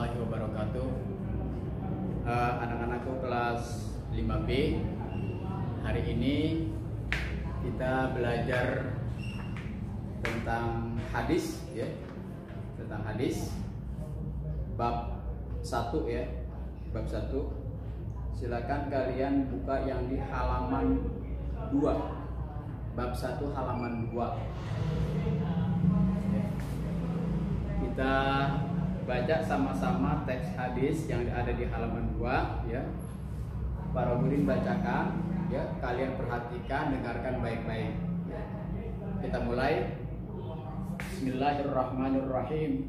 warahmatullahi wabarakatuh. Anak-anakku kelas 5B, hari ini kita belajar tentang hadis ya. Tentang hadis bab 1 ya. Bab 1. Silakan kalian buka yang di halaman 2. Bab 1 halaman 2. Kita baca sama-sama teks hadis yang ada di halaman 2 ya. Para murid bacakan ya, kalian perhatikan, dengarkan baik-baik ya. Kita mulai. Bismillahirrahmanirrahim.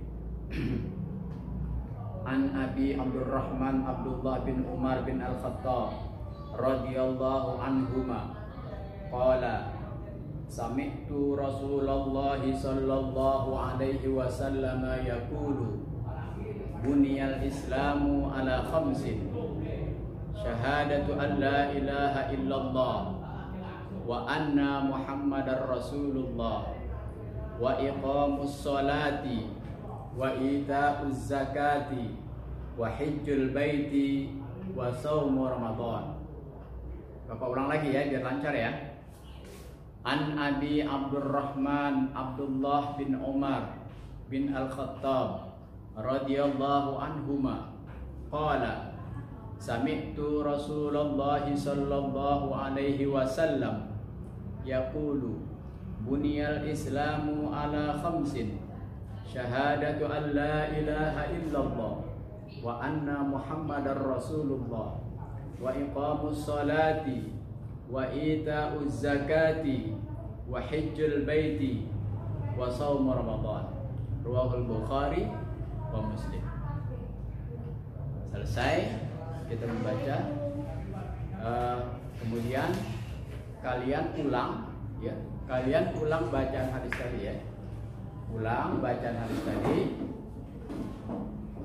An Abi Abdurrahman Abdullah bin Umar bin Al-Khattab radhiyallahu anhuma qala sami'tu Rasulullah sallallahu alaihi wasallam yaqulu buniyal islamu ala khamsin syahadatu an la ilaha illallah wa anna muhammadar rasulullah wa iqamus salati wa ita'uz zakati wa hajjul baiti wa shaumu ramadan. Bapak ulang lagi ya biar lancar ya. An Abi Abdurrahman Abdullah bin Umar bin Al-Khattab radhiyallahu anhuma qala sami'tu Rasulullah sallallahu alaihi wasallam yaqulu buniyal islamu ala khamsin syahadatu an la ilaha illallah wa anna muhammadar rasulullah wa iqamus salati wa ita'uz zakati wa hajjul baiti wa shaum ramadan. Riwayat Bukhari wa Muslim. Selesai kita membaca, kemudian kalian ulang ya. Kalian ulang bacaan hadis tadi ya. Ulang bacaan hadis tadi.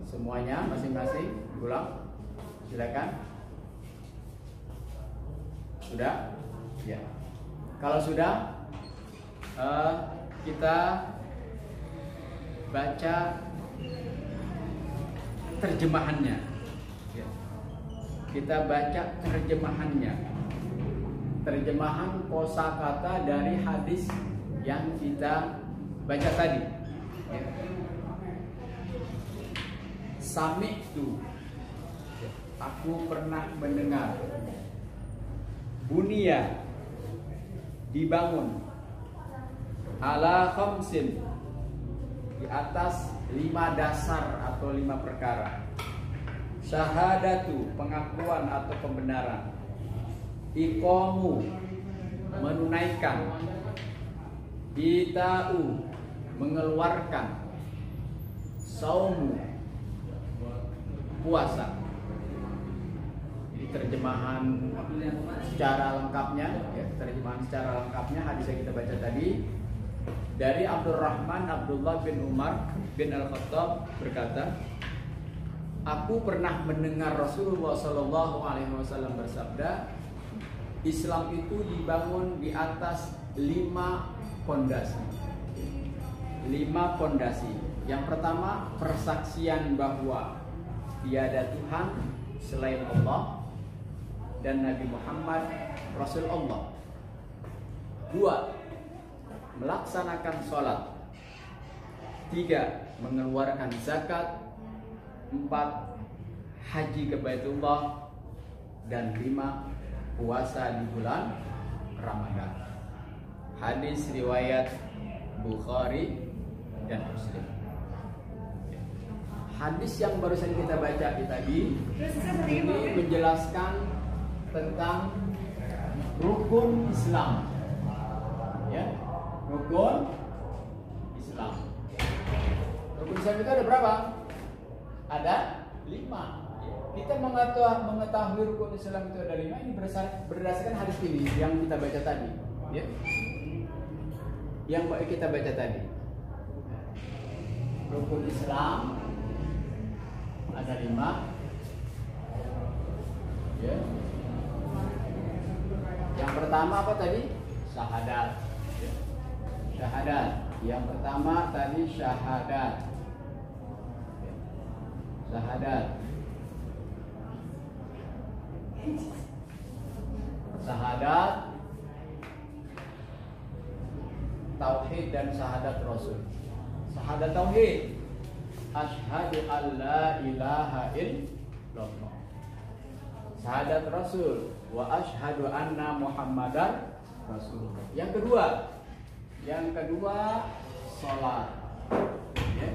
Semuanya masing-masing ulang. Silakan. Sudah? Ya. Kalau sudah, kita baca terjemahannya. Ya. Kita baca terjemahannya. Terjemahan kosakata dari hadis yang kita baca tadi. Ya. Sami'tu, aku pernah mendengar. Bunia, dibangun. Ala khamsin, di atas 5 dasar atau 5 perkara. Syahadatu, pengakuan atau pembenaran. Iqamu, menunaikan. Ita'u, mengeluarkan. Saumu, puasa. Terjemahan secara lengkapnya ya, terjemahan secara lengkapnya hadis yang kita baca tadi dari Abdurrahman Abdullah bin Umar bin Al-Khattab berkata, aku pernah mendengar Rasulullah Shallallahu Alaihi Wasallam bersabda, Islam itu dibangun di atas 5 pondasi. 5 pondasi. Yang pertama, persaksian bahwa tiada Tuhan selain Allah dan Nabi Muhammad Rasul Allah. 2, melaksanakan sholat. 3, mengeluarkan zakat. 4, haji ke Baitullah. Dan 5, puasa di bulan Ramadan. Hadis riwayat Bukhari dan Muslim. Hadis yang barusan kita baca tadi ini menjelaskan tentang rukun Islam ya, rukun Islam. Rukun Islam itu ada berapa? Ada 5. Kita mengetahui rukun Islam itu ada 5 ini berdasarkan hadis ini yang kita baca tadi ya. Yang kita baca tadi, rukun Islam ada 5 ya. Yang pertama apa tadi? Syahadat. Syahadat. Yang pertama tadi syahadat. syahadat. Syahadat tauhid dan syahadat rasul. Syahadat tauhid, asyhadu an la ilaha illallah. Syahadat rasul, wa asyhadu anna muhammadar rasulullah. Yang kedua sholat, ya,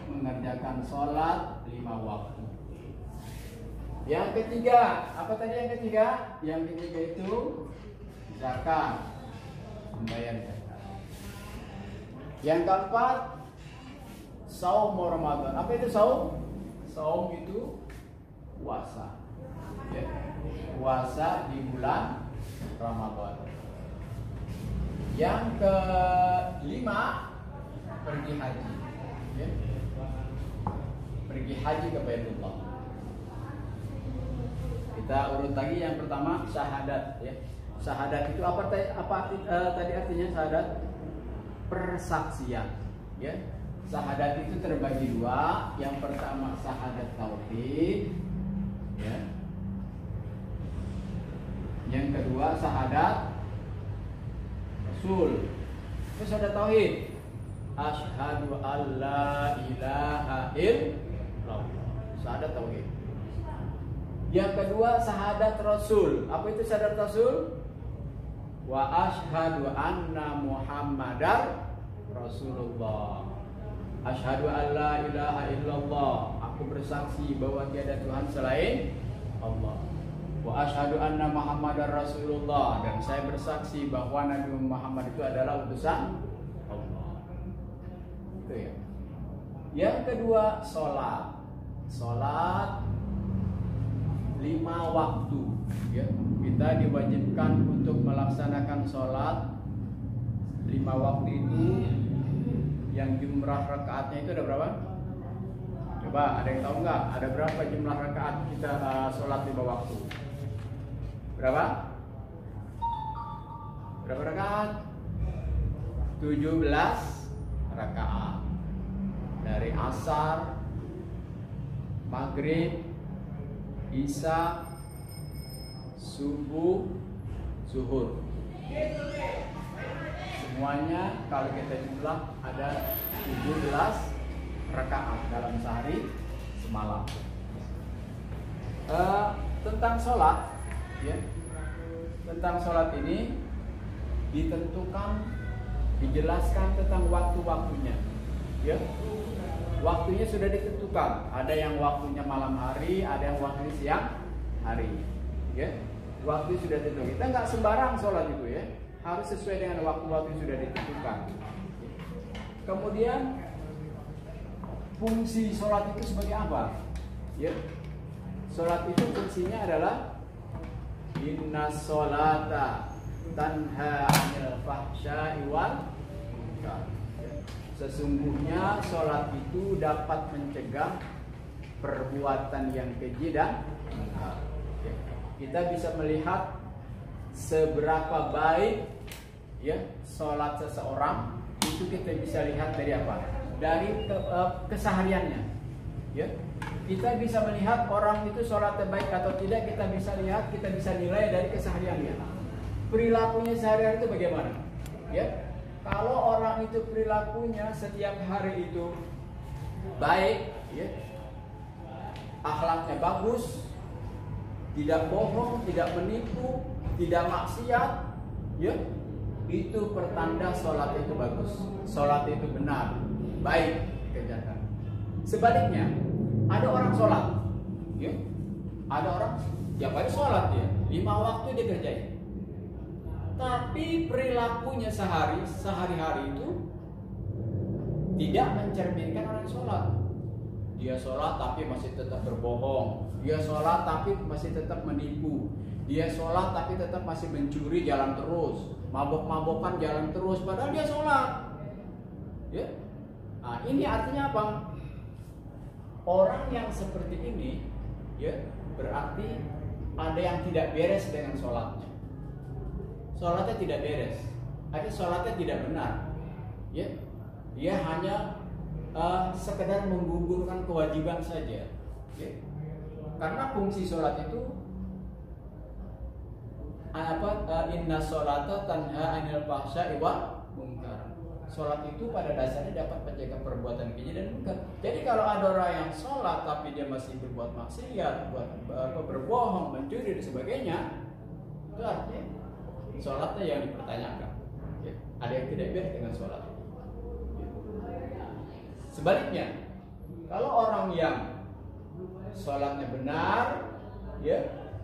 mengerjakan sholat 5 waktu. Yang ketiga, apa tadi yang ketiga? Yang ketiga itu zakat, membayar zakat. Yang keempat, saum Ramadan. Apa itu saum? Saum itu puasa, ya, puasa di bulan Ramadan. Yang kelima, pergi haji, ya, pergi haji ke Baitullah. Kita urut lagi. Yang pertama syahadat, ya. Syahadat itu apa tadi artinya syahadat? Persaksian, ya. Syahadat itu terbagi 2. Yang pertama syahadat tauhid, ya. Yang kedua syahadat rasul. Itu syahadat tauhid. Asyhadu alla ilaha illallah. Syahadat tauhid. Yang kedua syahadat rasul. Apa itu syahadat rasul? Wa asyhadu anna muhammadar rasulullah. Asyhadu alla ilaha illallah. Aku bersaksi bahwa tiada Tuhan selain Allah. Wa asyhadu anna muhammadar rasulullah. Dan saya bersaksi bahwa Nabi Muhammad itu adalah utusan Allah. Itu ya. Yang kedua sholat. Sholat 5 waktu, ya. Kita diwajibkan untuk melaksanakan sholat 5 waktu itu. Yang jumlah rakaatnya itu ada berapa? Coba ada yang tahu nggak? Ada berapa jumlah rakaat kita sholat 5 waktu? Berapa? Berapa rakaat? 17 rakaat. Dari asar, maghrib, isya, subuh, zuhur. Semuanya kalau kita jumlah ada 17 rakaat dalam sehari semalam. Tentang sholat, ya, tentang sholat ini ditentukan, dijelaskan tentang waktu-waktunya, ya. Waktunya sudah ditentukan. Ada yang waktunya malam hari, ada yang waktunya siang hari, ya. Waktu sudah ditentukan. Kita nggak sembarang sholat itu, ya. Harus sesuai dengan waktu-waktu yang sudah ditentukan. Kemudian fungsi sholat itu sebagai apa? Ya, sholat itu fungsinya adalah inna sholata tanha 'anil fahsya'i wal munkar. Sesungguhnya sholat itu dapat mencegah perbuatan yang keji dan munkar. Kita bisa melihat seberapa baik, ya, sholat seseorang itu kita bisa lihat dari apa? Dari kesehariannya, ya. Kita bisa melihat orang itu sholatnya baik atau tidak. Kita bisa lihat, kita bisa nilai dari kesehariannya. Perilakunya sehari-hari itu bagaimana, ya? Kalau orang itu perilakunya setiap hari itu baik, ya, akhlaknya bagus, tidak bohong, tidak menipu, tidak maksiat, ya, itu pertanda sholat itu bagus, sholat itu benar, baik dikerjakan. Sebaliknya, ada orang sholat, ya, ada orang tiap hari sholat, dia 5 waktu dia kerjain, tapi perilakunya sehari-hari itu tidak mencerminkan orang sholat. Dia sholat tapi masih tetap berbohong, dia sholat tapi masih tetap menipu, dia sholat tapi tetap masih mencuri, jalan terus, mabok-mabokan jalan terus, padahal dia sholat, ya. Nah, ini artinya apa? Orang yang seperti ini, ya, berarti ada yang tidak beres dengan sholatnya. Sholatnya tidak beres, artinya sholatnya tidak benar, ya. Dia hanya sekedar menggugurkan kewajiban saja, Ya. Karena fungsi sholat itu inna sholata tanha anil fahsya'i wal munkar. Sholat itu pada dasarnya dapat mencegah perbuatan keji dan munkar. Jadi kalau ada orang yang sholat tapi dia masih berbuat maksiat, berbohong, mencuri dan sebagainya, itu artinya sholatnya yang dipertanyakan. Ya. Ada yang tidak beres dengan sholat. Ya. Sebaliknya, kalau orang yang sholatnya benar, ya,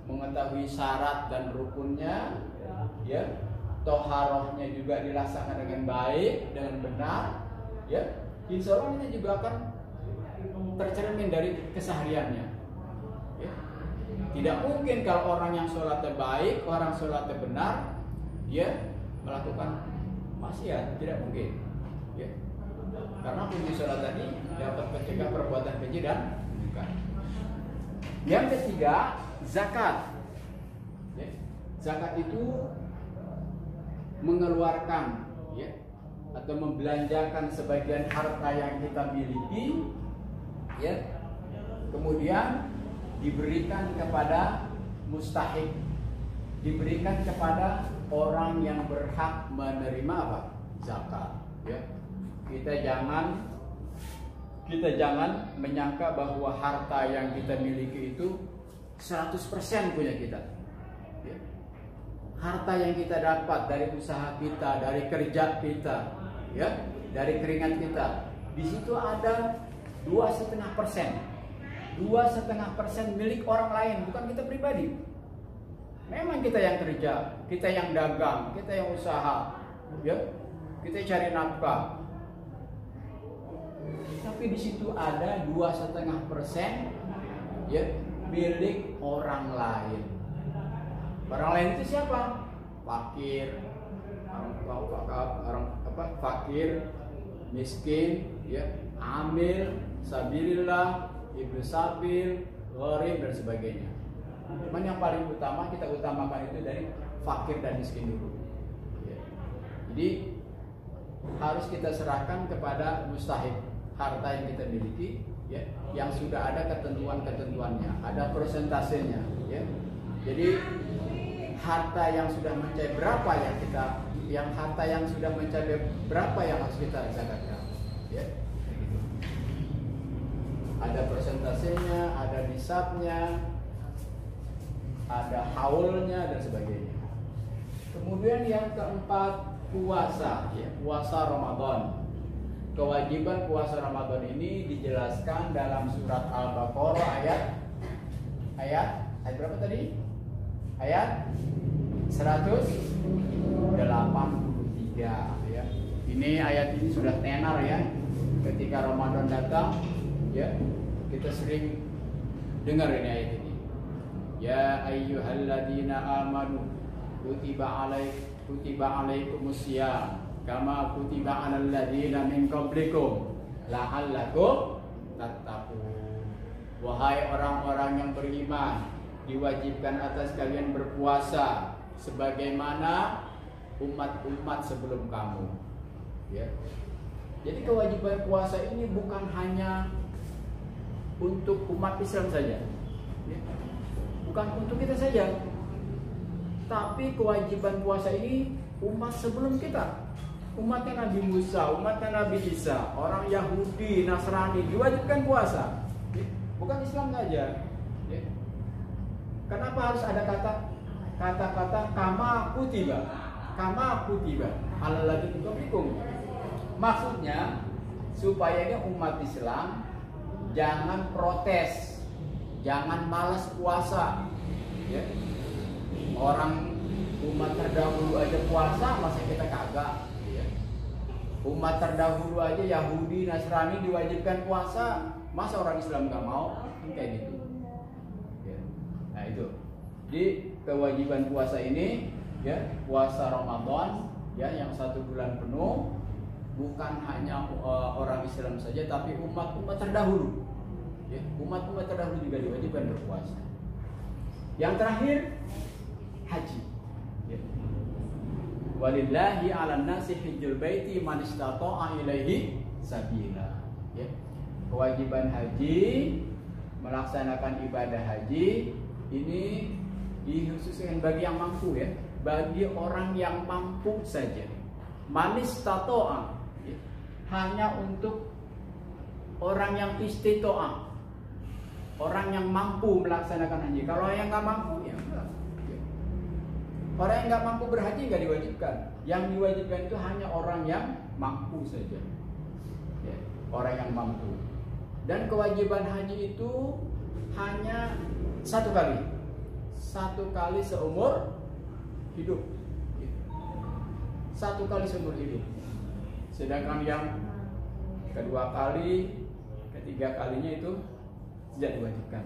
mengetahui syarat dan rukunnya, ya, toharohnya juga dilaksanakan dengan baik, dengan benar, ya, insya Allah ini juga akan tercermin dari kesehariannya. Ya. Tidak mungkin kalau orang yang sholatnya baik, orang sholatnya benar, dia melakukan maksiat, tidak mungkin. Ya. Karena fungsi sholat tadi dapat mencegah perbuatan keji dan munkar. Yang ketiga, zakat. Ya. Zakat itu mengeluarkan, ya, atau membelanjakan sebagian harta yang kita miliki, ya, kemudian diberikan kepada mustahik, diberikan kepada orang yang berhak menerima apa? Zakat. Ya. Kita jangan menyangka bahwa harta yang kita miliki itu 100% punya kita. Ya. Harta yang kita dapat dari usaha kita, dari kerja kita, ya, dari keringat kita, di situ ada 2,5%. 2,5% milik orang lain, bukan kita pribadi. Memang kita yang kerja, kita yang dagang, kita yang usaha, ya, kita cari nafkah. Tapi di situ ada 2,5%, ya, milik orang lain. Orang lain itu siapa? Fakir, fakir, miskin, ya, amil, sabilillah, ibnu sabil, gharib dan sebagainya. Cuman yang paling utama kita utamakan itu dari fakir dan miskin dulu. Ya. Jadi harus kita serahkan kepada mustahik harta yang kita miliki, ya, yang sudah ada ketentuan-ketentuannya, ada persentasenya, ya. Jadi harta yang sudah mencapai berapa harta yang sudah mencapai berapa yang harus kita zakatkan, ya. Ada persentasenya, ada nisabnya, ada haulnya dan sebagainya. Kemudian yang keempat, puasa, ya, puasa Ramadan. Kewajiban puasa Ramadan ini dijelaskan dalam surat Al-Baqarah ayat berapa tadi? Ayat 183, ya. Ini ayat ini sudah tenar, ya. Ketika Ramadan datang, ya, kita sering dengar ini ayat ini. Ya ayyuhalladzina amanu kutiba alaikumusiyam kama kutiba 'alal ladzina min qablikum la'allakum tattaqun. Wahai orang-orang yang beriman, diwajibkan atas kalian berpuasa sebagaimana umat-umat sebelum kamu. Ya. Jadi kewajiban puasa ini bukan hanya untuk umat Islam saja, ya. Bukan untuk kita saja, tapi kewajiban puasa ini umat sebelum kita. Umatnya Nabi Musa, umatnya Nabi Isa, orang Yahudi, Nasrani diwajibkan puasa. Bukan Islam saja. Ya. Kenapa harus ada kata-kata kama kutiba alal ladzina qablikum? Maksudnya supaya umat Islam jangan protes, jangan malas puasa. Ya. Orang umat terdahulu aja puasa, masa kita kagak? Umat terdahulu aja Yahudi, Nasrani diwajibkan puasa, masa orang Islam nggak mau? Kayak gitu. Ya. Nah itu. Jadi kewajiban puasa ini, ya, puasa Ramadan, ya, yang 1 bulan penuh, bukan hanya orang Islam saja, tapi umat-umat terdahulu. Ya, umat-umat terdahulu juga diwajibkan berpuasa. Yang terakhir, haji. Ya. Walillahi 'alan nasi hajjul baiti man istata'a ilaihi sabila. Ya. Kewajiban haji melaksanakan ibadah haji ini dikhususkan bagi yang mampu ya, bagi orang yang mampu saja. Manis tatoa, ya. Hanya untuk orang yang istitoa, orang yang mampu melaksanakan haji. Kalau yang nggak mampu ya enggak. Ya. Orang yang nggak mampu berhaji nggak diwajibkan. Yang diwajibkan itu hanya orang yang mampu saja. Ya. Orang yang mampu. Dan kewajiban haji itu hanya satu kali seumur hidup, satu kali seumur hidup. Sedangkan yang kedua kali, ketiga kalinya itu tidak diwajibkan.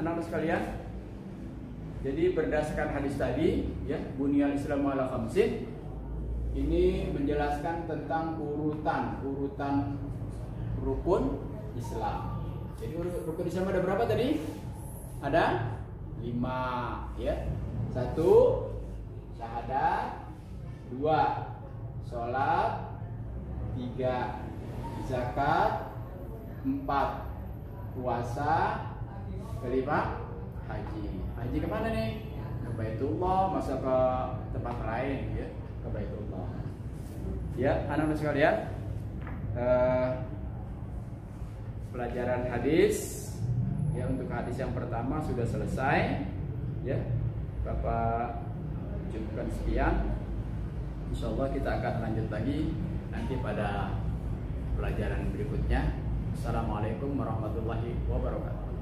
Anak-anak sekalian, jadi berdasarkan hadis tadi, ya, Bunyal Islamu ala khamsin, ini menjelaskan tentang urutan rukun Islam. Jadi rukun Islam ada berapa tadi? Ada 5, ya. 1 syahadat, 2 sholat, 3 zakat, 4 puasa, 5 haji. Haji kemana nih? Ke Baitullah, masa ke tempat lain, ya, ke Baitullah. Ya, anak-anak sekalian, pelajaran hadis ya, untuk hadis yang pertama sudah selesai ya. Bapak cukupkan sekian. Insyaallah kita akan lanjut lagi nanti pada pelajaran berikutnya. Assalamualaikum warahmatullahi wabarakatuh.